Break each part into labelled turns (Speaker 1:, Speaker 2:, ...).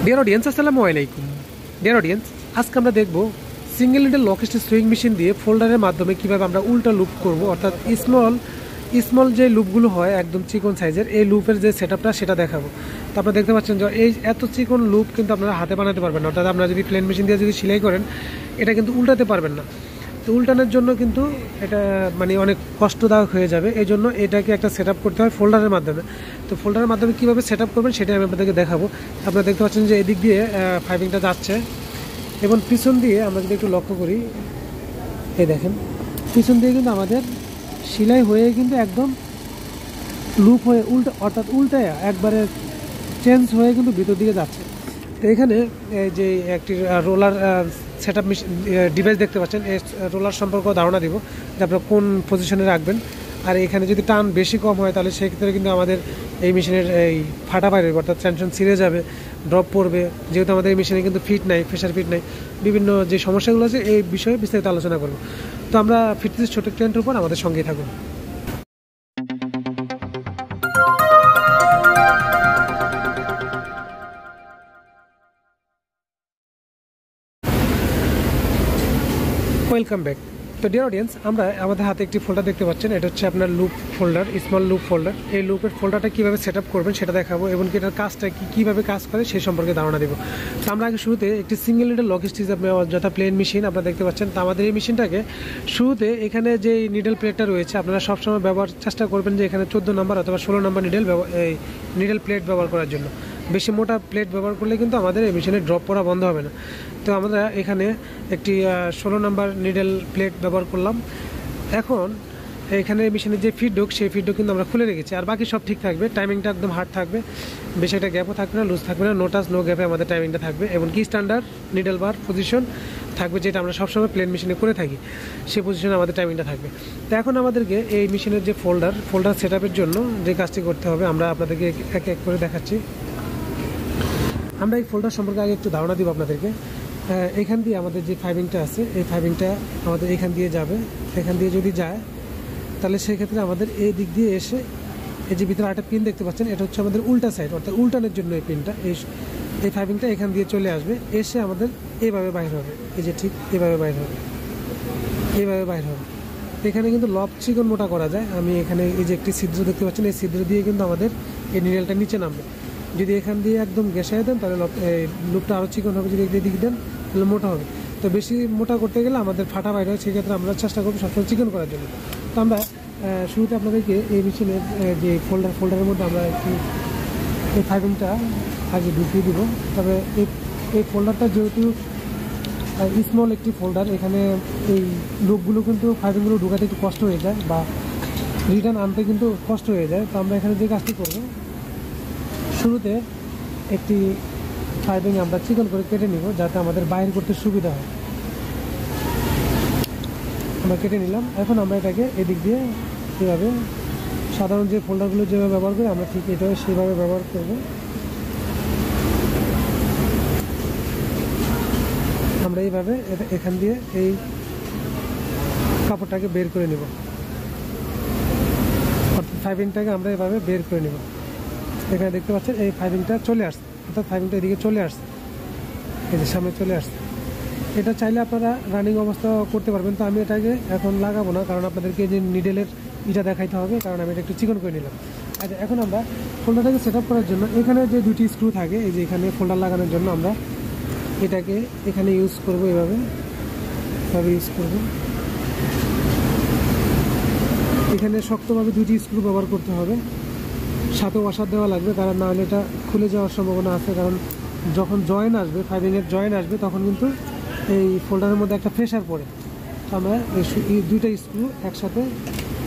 Speaker 1: Dear audience, আসসালামু আলাইকুম। Dear audience, আজকে আমরা দেখব single needle lock stitch sewing machine দিয়ে ফোল্ডারের মাধ্যমে কিভাবে আমরা উল্টা লুপ করব, অর্থাৎ স্মল যে লুপগুলো হয় একদম চিকন সাইজের, এই লুপের যে সেটআপটা সেটা দেখাবো। তো আপনারা দেখতে পাচ্ছেন যে এই এত চিকন লুপ কিন্তু আপনারা হাতে বানাতে পারবেন না, অর্থাৎ আপনারা যদি প্লেন মেশিন দিয়ে যদি সেলাই করেন এটা কিন্তু উল্টাতে পারবেন না। তো উল্টানোর জন্য কিন্তু এটা মানে অনেক কষ্টদায়ক হয়ে যাবে, এই জন্য এটাকে একটা সেটআপ করতে হয় ফোল্ডারের মাধ্যমে। তো ফোল্ডারের মাধ্যমে কীভাবে সেটআপ করবেন সেটা আমি আপনাদেরকে দেখাবো। আপনারা দেখতে পাচ্ছেন যে এদিক দিয়ে ফাইভিংটা যাচ্ছে এবং পিছন দিয়ে আমরা যদি একটু লক্ষ্য করি, এই দেখেন পিছন দিয়ে কিন্তু আমাদের সেলাই হয়ে কিন্তু একদম লুপ হয়ে অর্থাৎ উল্টায় একবারে চেঞ্জ হয়ে কিন্তু ভিতর দিকে যাচ্ছে। তো এখানে যে একটি রোলার সেটআপ ডিভাইস দেখতে পাচ্ছেন, এই রোলার সম্পর্কে ধারণা দিব যে আপনারা কোন পজিশনে রাখবেন। আর এখানে যদি টান বেশি কম হয় তাহলে সেক্ষেত্রে কিন্তু আমাদের এই মেশিনের এই ফাটা বাইরে, অর্থাৎ টেনশন ছিঁড়ে যাবে, ড্রপ পড়বে। যেহেতু আমাদের এই মেশিনে কিন্তু ফিট নাই, প্রেশার ফিট নাই, বিভিন্ন যে সমস্যাগুলো আছে এই বিষয়ে বিস্তারিত আলোচনা করব। তো আমরা ফিটনেস ছোট ট্রেন্ডের উপর আমাদের সঙ্গেই থাকুন। Welcome back. তো ডিয়ার অডিয়েন্স, আমরা আমাদের হাতে একটি ফোল্ডার দেখতে পাচ্ছেন, এটা হচ্ছে আপনার loop folder, small loop folder. এই লুপের ফোল্ডারটা কীভাবে সেট আপ করবেন সেটা দেখাবো এবং এটার কাজটা কীভাবে কাজ করে সেই সম্পর্কে ধারণা দেবো। তো আমরা আগে শুরুতে একটি সিঙ্গেল নিডল লক স্টিচ যথা প্লেন মেশিন আপনারা দেখতে পাচ্ছেন। তো আমাদের এই মেশিনটাকে শুরুতে এখানে যে নিডল প্লেটটা রয়েছে আপনারা সবসময় ব্যবহার চেষ্টা করবেন যে এখানে 14 নম্বর অথবা 16 নম্বর নিডল প্লেট ব্যবহার করার জন্য। বেশি মোটা প্লেট ব্যবহার করলে কিন্তু আমাদের এই মেশিনে ড্রপ পড়া বন্ধ হবে না। তো আমরা এখানে একটি 16 নম্বর নিডল প্লেট ব্যবহার করলাম। এখন এখানে মেশিনের যে ফিডডক সেই ফিডডক কিন্তু আমরা খুলে রেখেছি, আর বাকি সব ঠিক থাকবে। টাইমিংটা একদম হার্ড থাকবে, বেশি একটা গ্যাপও থাকবে না, লুজ থাকবে না, নো টাচ নো গ্যাপে আমাদের টাইমিংটা থাকবে এবং কি স্ট্যান্ডার্ড নিডল বার পজিশন থাকবে, যেটা আমরা সবসময় প্লেন মেশিনে করে থাকি, সেই পজিশনে আমাদের টাইমিংটা থাকবে। তো এখন আমাদেরকে এই মেশিনের যে ফোল্ডার সেট আপের জন্য যে কাজটি করতে হবে আমরা আপনাদেরকে এক এক করে দেখাচ্ছি। আমরা এই ফোল্ডার সম্পর্কে আগে একটু ধারণা দিব আপনাদেরকে। এখান দিয়ে আমাদের যে ফাইভিংটা আছে এই ফাইভিংটা আমাদের এখান দিয়ে যাবে। এখান দিয়ে যদি যায় তাহলে সেক্ষেত্রে আমাদের এই দিক দিয়ে এসে এই যে ভিতরে একটা পিন দেখতে পাচ্ছেন, এটা হচ্ছে আমাদের উল্টা সাইড, অর্থাৎ উল্টানোর জন্য এই পিনটা, এই ফাইভিংটা এখান দিয়ে চলে আসবে, এসে আমাদের এইভাবে বাইর হবে। এই যে ঠিক এইভাবে বাইর হবে, এইভাবে বাইর হবে। এখানে কিন্তু লব চিকন মোটা করা যায়। আমি এখানে এই যে একটি ছিদ্র দেখতে পাচ্ছেন, এই ছিদ্র দিয়ে কিন্তু আমাদের এই নিডলটা নিচে নামবে। যদি এখান দিয়ে একদম গ্যাসায় দেন তাহলে লুপটা আরও চিকন হবে, যদি এদিক দেন তাহলে মোটা হবে। তো বেশি মোটা করতে গেলে আমাদের ফাটা বাইরে হয়, সেক্ষেত্রে আমরা চেষ্টা করবো সবসময় চিকন করার জন্য। তো আমরা শুরুতে আপনাদেরকে এই মেশিনের যে ফোল্ডারের মধ্যে আমরা একটু এই ফাইভিংটা আগে ঢুকিয়ে দিব। তবে এই ফোল্ডারটা যেহেতু স্মল একটি ফোল্ডার, এখানে এই লুপগুলো কিন্তু ফাইভিংগুলো ঢুকাতে একটু কষ্ট হয়ে যায় বা রিটার্ন আনতে কিন্তু কষ্ট হয়ে যায়। তো আমরা এখানে যে কাজটি করবো, শুরুতে একটি ফাইভিং আমরা চিকন করে কেটে নিব যাতে আমাদের বাইর করতে সুবিধা হয়। আমরা কেটে নিলাম। এখন আমরা এটাকে এদিক দিয়ে এভাবে সাধারণ যে ফোল্ডারগুলো যেভাবে ব্যবহার করি আমরা ঠিক এটাও সেভাবে ব্যবহার করব। আমরা এইভাবে এখান দিয়ে এই কাপড়টাকে বের করে নিব, অর্থাৎ ফাইভিংটাকে আমরা এভাবে বের করে নিব। এখানে দেখতে পাচ্ছেন এই ফাইভিংটা চলে আসছে, অর্থাৎ ফাইভিংটা এদিকে চলে আসছে, এই যে সামনে চলে আসছে। এটা চাইলে আপনারা রানিং অবস্থা করতে পারবেন। তো আমি এটাকে এখন লাগাবো না, কারণ আপনাদেরকে যে নিডেলের ইটা দেখাইতে হবে, কারণ আমি এটা একটু চিকন করে নিলাম। আচ্ছা, এখন আমরা ফোল্ডারটাকে সেট আপ করার জন্য এখানে যে দুটি স্ক্রু থাকে, এই যে এখানে ফোল্ডার লাগানোর জন্য আমরা এটাকে এখানে ইউজ করবো, এভাবে ইউজ করব। এখানে শক্তভাবে দুটি স্ক্রু ব্যবহার করতে হবে, সাথে ওয়াশার দেওয়া লাগবে, কারণ না হলে এটা খুলে যাওয়ার সম্ভাবনা আছে। কারণ যখন জয়েন আসবে, ফাইভিংয়ের জয়েন আসবে, তখন কিন্তু এই ফোল্ডারের মধ্যে একটা প্রেশার পড়ে। আমরা এই দুইটা স্ক্রু একসাথে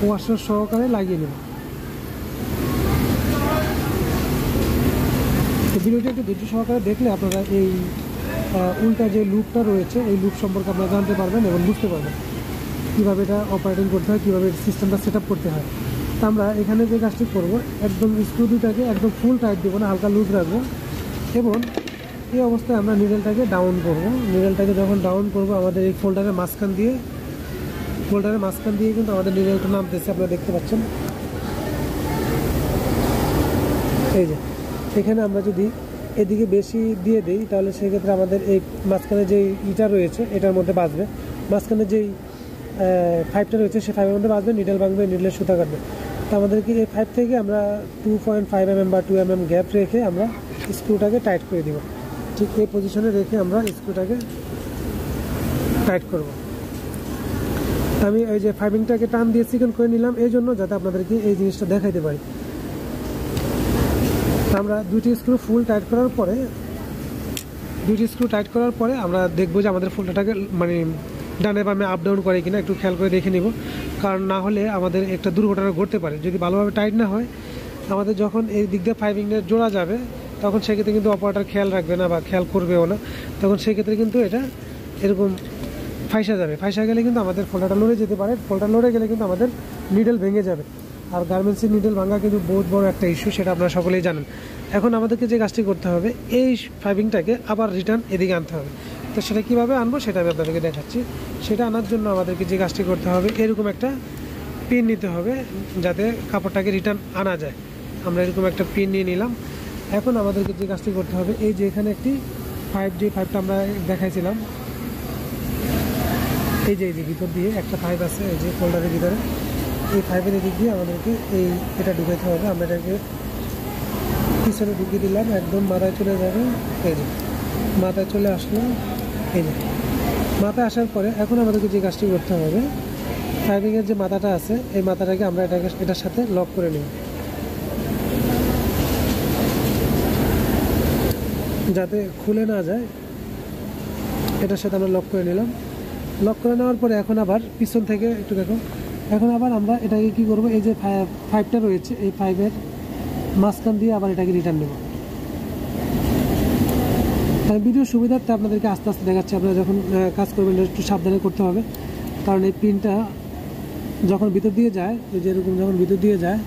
Speaker 1: ওয়াশার সহকারে লাগিয়ে নেব। তো ভিডিওটি একটু ধৈর্য সহকারে দেখলে আপনারা এই উল্টা যে লুপটা রয়েছে এই লুপ সম্পর্কে আপনারা জানতে পারবেন এবং বুঝতে পারবেন কীভাবে এটা অপারেটিং করতে হয়, কীভাবে সিস্টেমটা সেট আপ করতে হয়। তো আমরা এখানে যে কাজটি করবো, একদম স্ক্রু দুটাকে একদম ফুল টাইট দেবো না, হালকা লুজ রাখবো এবং এই অবস্থায় আমরা নিডলটাকে ডাউন করব। নিডলটাকে যখন ডাউন করব আমাদের এই ফোল্ডারের মাঝখান দিয়ে কিন্তু আমাদের নিডলটা নামতেছে, আপনারা দেখতে পাচ্ছেন। এই যে এখানে আমরা যদি এদিকে বেশি দিয়ে দিই তাহলে সেক্ষেত্রে আমাদের এই মাঝখানে যে ইটা রয়েছে এটার মধ্যে বাঁচবে, মাঝখানে যেই 5টা রয়েছে সেই 5-এর মধ্যে বাঁচবে, নিডল ভাঙবে, নিডলের সুতা কাটবে। তো আমাদেরকে এই 5 থেকে আমরা 2.5 mm বা 2 mm গ্যাপ রেখে আমরা স্ক্রুটাকে টাইট করে দিব। ঠিক এই পজিশনে রেখে আমরা স্ক্রুটাকে টাইট করব। আমি এই যে ফাইভিংটাকে টান দিয়ে চিকন করে নিলাম এই জন্য যাতে আপনাদেরকে এই জিনিসটা দেখাইতে পারি। আমরা দুইটি স্ক্রু ফুল টাইট করার পরে আমরা দেখবো যে আমাদের ফুলটাকে মানে ডানে বামে আপ ডাউন করে কিনা একটু খেয়াল করে দেখে নিব, কারণ না হলে আমাদের একটা দুর্ঘটনা ঘটতে পারে। যদি ভালোভাবে টাইট না হয় আমাদের যখন এই দিক দিয়ে ফাইভিংয়ের জোড়া যাবে তখন সেক্ষেত্রে কিন্তু অপারেটর খেয়াল রাখবে না বা খেয়াল করবেও না, তখন সেক্ষেত্রে কিন্তু এটা এরকম ফাইসা গেলে কিন্তু আমাদের ফোল্ডারটা লড়ে যেতে পারে। ফোল্ডার লড়ে গেলে কিন্তু আমাদের নিডল ভেঙে যাবে, আর গার্মেন্টসের নিডল ভাঙা কিন্তু বহুত বড় একটা ইস্যু, সেটা আপনারা সকলেই জানেন। এখন আমাদেরকে যে কাজটি করতে হবে এই ফাইভিংটাকে আবার রিটার্ন এদিকে আনতে হবে। তো সেটা কীভাবে আনবো সেটা আমি আপনাদেরকে দেখাচ্ছি। সেটা আনার জন্য আমাদেরকে যে কাজটি করতে হবে এরকম একটা পিন নিতে হবে যাতে কাপড়টাকে রিটার্ন আনা যায়। আমরা এরকম একটা পিন নিয়ে নিলাম। এখন আমাদেরকে যে কাজটি করতে হবে এই যে এখানে একটি পাইপটা আমরা দেখাইছিলাম, এই যে ভিতর দিয়ে একটা পাইপ আছে এই যে ফোল্ডারের ভিতরে, এই পাইপের দিক দিয়ে আমাদেরকে এটা ঢুকাইতে হবে। আমরা এটাকে পিছনে ঢুকিয়ে দিলাম, একদম মাথায় চলে যাবে। এই যে মাথায় চলে আসলো, এই যে মাথায় আসার পরে এখন আমাদেরকে যে কাজটি করতে হবে পাইপিংয়ের যে মাথাটা আছে এই মাথাটাকে আমরা এটার সাথে লক করে নিই যাতে খুলে না যায়। এটার সাথে আমরা লক করে নিলাম। লক করে নেওয়ার পরে এখন আবার পিছন থেকে একটু দেখো, এখন আবার আমরা এটাকে কি করব, এই যে পাইপটা রয়েছে এই পাইপের মাঝখান দিয়ে আবার এটাকে রিটার্ন নেব। ভিডিও সুবিধার্থে আপনাদেরকে আস্তে আস্তে দেখাচ্ছি। আপনারা যখন কাজ করবেন একটু সাবধানে করতে হবে, কারণ এই পিনটা যখন ভিতর দিয়ে যায়, এই যে এরকম যখন ভিতর দিয়ে যায়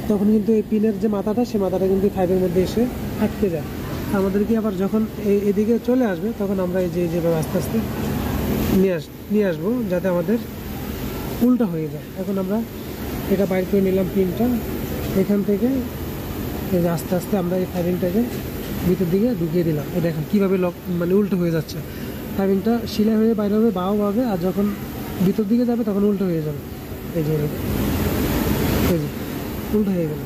Speaker 1: তখন কিন্তু এই পিনের যে মাথাটা সেই মাথাটা কিন্তু পাইপের মধ্যে এসে আটকে যায়। আমাদেরকে আবার যখন এদিকে চলে আসবে তখন আমরা এই যেভাবে আস্তে আস্তে নিয়ে আসবো যাতে আমাদের উল্টা হয়ে যায়। এখন আমরা এটা বাইর করে নিলাম পিনটা এখান থেকে, এই যে আস্তে আস্তে আমরা এই ফাইভিংটাকে ভিতর দিকে ঢুকিয়ে দিলাম। এই দেখেন কীভাবে লক মানে উল্টো হয়ে যাচ্ছে, ফাইভিংটা সিলাই হয়ে বাইরে হবে, বাও হবে, আর যখন ভিতর দিকে যাবে তখন উল্টো হয়ে যাবে। এই যে উল্টো হয়ে গেল।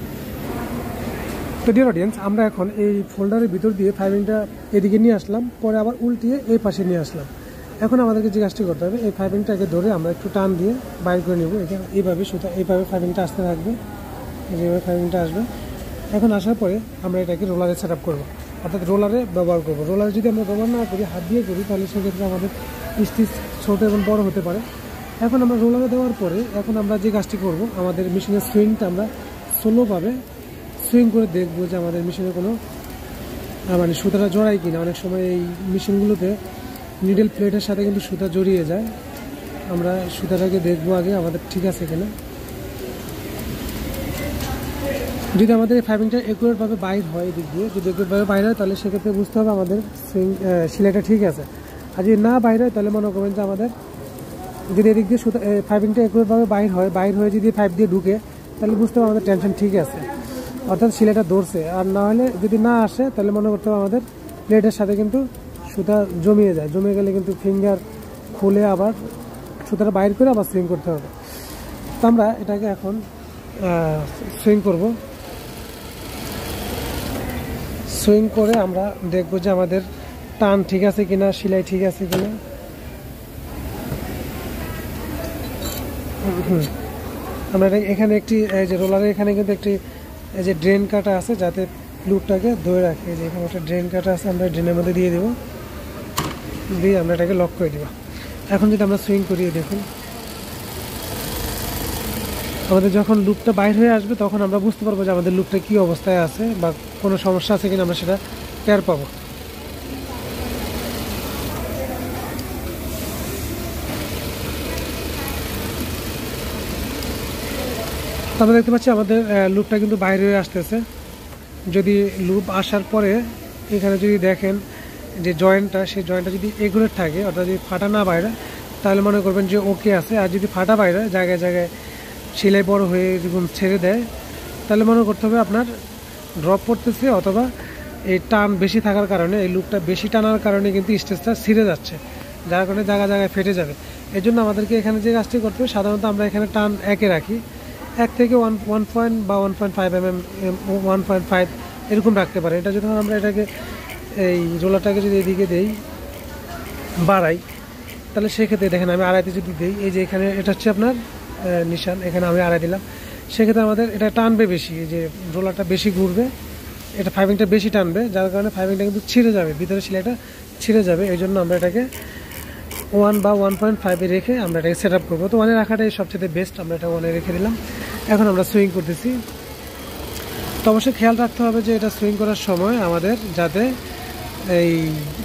Speaker 1: তো ডিয়ার অডিয়েন্স, আমরা এখন এই ফোল্ডারের ভিতর দিয়ে ফাইভিংটা এদিকে নিয়ে আসলাম, পরে আবার উল্টিয়ে এই পাশে নিয়ে আসলাম। এখন আমাদেরকে যে কাজটি করতে হবে এই ফাইভিংটাকে ধরে আমরা একটু টান দিয়ে বাইর করে নেব। এইভাবে এইভাবে ফাইভিংটা আসতে থাকবে, যেভাবে ফাইভিংটা আসবে। এখন আসার পরে আমরা এটাকে রোলারে সেট আপ করবো, অর্থাৎ রোলারে ব্যবহার করবো। রোলার যদি আমরা ব্যবহার না করি, হাত দিয়ে করি, তাহলে সেক্ষেত্রে আমাদের স্টিচ ছোটো এবং বড় হতে পারে। এখন আমরা রোলারে দেওয়ার পরে এখন আমরা যে কাজটি করব, আমাদের মেশিনের সুইংটা আমরা স্লোভাবে সুইং করে দেখবো যে আমাদের মেশিনে কোনো মানে সুতাটা জড়ায় কিনা। অনেক সময় এই মেশিনগুলোতে নিডল প্লেটের সাথে কিন্তু সুতা জড়িয়ে যায়। আমরা সুতাটাকে দেখবো আগে আমাদের ঠিক আছে কিনা। যদি আমাদের এই ফাইভিংটা একুরেটভাবে বাইর হয়, এদিক দিয়ে যদি একুরেটভাবে বাইর হয় তাহলে সেক্ষেত্রে বুঝতে হবে আমাদের সেলাইটা ঠিক আছে। আর যদি না বাইর হয় তাহলে মনে করবেন যে আমাদের যদি এদিক দিয়ে সুতা ফাইভিংটা একুরেটভাবে বাইর হয়ে যদি পাইপ দিয়ে ঢুকে তাহলে বুঝতে হবে আমাদের টেনশন ঠিক আছে, অর্থাৎ সেলাইটা ধরছে। আর না হলে যদি না আসে তাহলে মনে করতে হবে আমাদের প্লেটের সাথে কিন্তু সুতা জমিয়ে যায়, জমে গেলে কিন্তু ফিঙ্গার খুলে আবার সুতাটা বাইর করে আবার সুইং করতে হবে। তো আমরা এটাকে এখন সুইং করব। সুইং করে আমরা দেখব যে আমাদের টান ঠিক আছে কিনা, সেলাই ঠিক আছে কিনা। আমরা এখানে একটি যে রোলারের এখানে কিন্তু একটি এই যে ড্রেন কাটা আছে যাতে লুপটাকে ধরে রাখে। যে এখানে একটা ড্রেন কাটা আছে, আমরা ড্রেনের মধ্যে দিয়ে দেবো, দিয়ে আমরা এটাকে লক করে দেবো। এখন যদি আমরা সুইং করিয়ে দেখুন, আমাদের যখন লুপটা বাইর হয়ে আসবে তখন আমরা বুঝতে পারবো যে আমাদের লুপটা কী অবস্থায় আছে বা কোনো সমস্যা আছে কিনা, আমরা সেটা টের পাবো। আমরা দেখতে পাচ্ছি আমাদের লুপটা কিন্তু বাইরে হয়ে আসতেছে। যদি লুপ আসার পরে এখানে যদি দেখেন যে জয়েন্টটা, সেই জয়েন্টটা যদি এগুলোর থাকে, অর্থাৎ যদি ফাটা না বাইরে, তাহলে মনে করবেন যে ওকে আছে। আর যদি ফাটা বাইরে জায়গায় জায়গায় সেলাই বড় হয়ে এরকম ছেড়ে দেয়, তাহলে মনে করতে হবে আপনার ড্রপ পড়তেছে, অথবা এই টান বেশি থাকার কারণে, এই লুপটা বেশি টানার কারণে কিন্তু স্টেজটা ছিঁড়ে যাচ্ছে, যার কারণে জায়গায় জায়গায় ফেটে যাবে। এই জন্য আমাদেরকে এখানে যে কাজটি করতে হবে, সাধারণত আমরা এখানে টান 1-এ রাখি, 1 থেকে 1 বা 1.5 mm, 1.5 এরকম রাখতে পারি। এটা যখন আমরা এটাকে এই রোলারটাকে যদি এদিকে দেই, বাড়াই, তাহলে সেক্ষেত্রে দেখেন আমি আড়াইতে যদি দিই, এই যে এখানে এটা হচ্ছে আপনার নিশান, এখানে আমি আড়াই দিলাম, সেক্ষেত্রে আমাদের এটা টানবে বেশি, এই যে রোলারটা বেশি ঘুরবে, এটা ফাইভিংটা বেশি টানবে, যার কারণে ফাইভিংটা কিন্তু ছিঁড়ে যাবে, ভিতরে সেলাইটা ছিঁড়ে যাবে। এই জন্য আমরা এটাকে 1 বা 1.5-এ রেখে আমরা এটাকে সেট আপ করবো। তো 1-এ রাখাটাই সবচেয়ে বেস্ট, আমরা এটা 1-এ রেখে দিলাম। এখন আমরা সুইং করতেছি। তো অবশ্যই খেয়াল রাখতে হবে যে এটা সুইং করার সময় আমাদের যাতে এই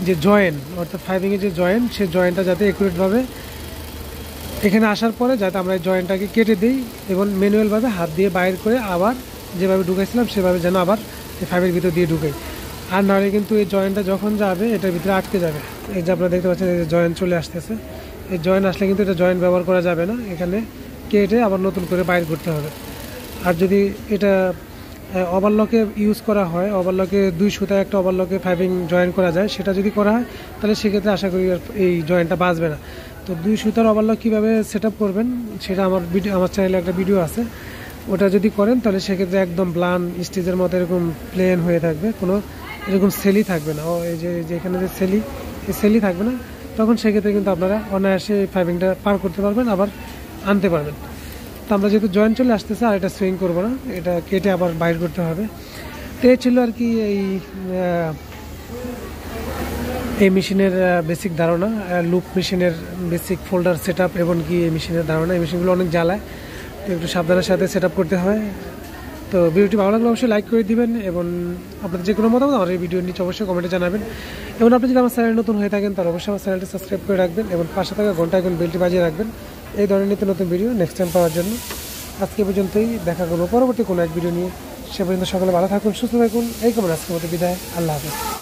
Speaker 1: যে জয়েন্ট, অর্থাৎ ফাইভিংয়ের যে জয়েন্ট, সেই জয়েন্টটা যাতে একুরেটভাবে এখানে আসার পরে যাতে আমরা এই জয়েন্টটাকে কেটে দিই এবং ম্যানুয়ালভাবে হাত দিয়ে বাইর করে আবার যেভাবে ঢুকাইছিলাম সেভাবে যেন আবার এই ফাইভের ভিতর দিয়ে ঢুকাই। আর নাহলে কিন্তু এই জয়েন্টটা যখন যাবে এটার ভিতরে আটকে যাবে। এই যে আপনারা দেখতে পাচ্ছেন এই যে জয়েন্ট চলে আসতেছে, এই জয়েন্ট আসলে কিন্তু এটা জয়েন্ট ব্যবহার করা যাবে না, এখানে কেটে আবার নতুন করে বাইর করতে হবে। আর যদি এটা ওভারলকে ইউজ করা হয়, ওভারলকে 2 সুতায় একটা ওভারলকে ফাইভিং জয়েন করা যায়, সেটা যদি করা হয় তাহলে সেক্ষেত্রে আশা করি এই জয়েন্টটা বাঁচবে না। তো 2 সুতার ওভারলক কীভাবে সেট আপ করবেন সেটা আমার চ্যানেলে একটা ভিডিও আছে, ওটা যদি করেন তাহলে সেক্ষেত্রে একদম ব্লান স্টিচের মতো এরকম প্লেন হয়ে থাকবে, কোনো এরকম সেলি থাকবে না। এই যে এখানে যে সেলি থাকবে না, তখন সেক্ষেত্রে কিন্তু আপনারা অনায়াসে ফাইভিংটা পার করতে পারবেন, আবার আনতে পারবেন। তো আমরা যেহেতু জয়েন্ট চলে আসতেছে আর এটা সুইং করবো না, এটা কেটে আবার বাইর করতে হবে। তো এই ছিল আর কি এই মেশিনের বেসিক ধারণা, লুপ মেশিনের বেসিক ফোল্ডার সেট আপ এবং কি এই মেশিনের ধারণা। এই মেশিনগুলো অনেক জ্বালায়, তো একটু সাবধানের সাথে সেট আপ করতে হয়। তো ভিডিওটি ভালো লাগলে অবশ্যই লাইক করে দিবেন এবং আপনাদের যে কোনো মতামত আমার এই ভিডিওর নিচে অবশ্যই কমেন্টে জানাবেন। এবং আপনি যদি আমার চ্যানেল নতুন হয়ে থাকেন তাহলে অবশ্যই আমার চ্যানেলটি সাবস্ক্রাইব করে রাখবেন এবং পাশে থাকা ঘন্টা এখন বেলটি বাজিয়ে রাখবেন এই ধরনের নিত্য নতুন ভিডিও নেক্সট টাইম পাওয়ার জন্য। আজকে পর্যন্তই, দেখা করবো পরবর্তী কোনো এক ভিডিও নিয়ে। সে পর্যন্ত সকলে ভালো থাকুন, সুস্থ থাকুন, এই কামনা আজকের মতো বিদায়। আল্লাহ হাফেজ।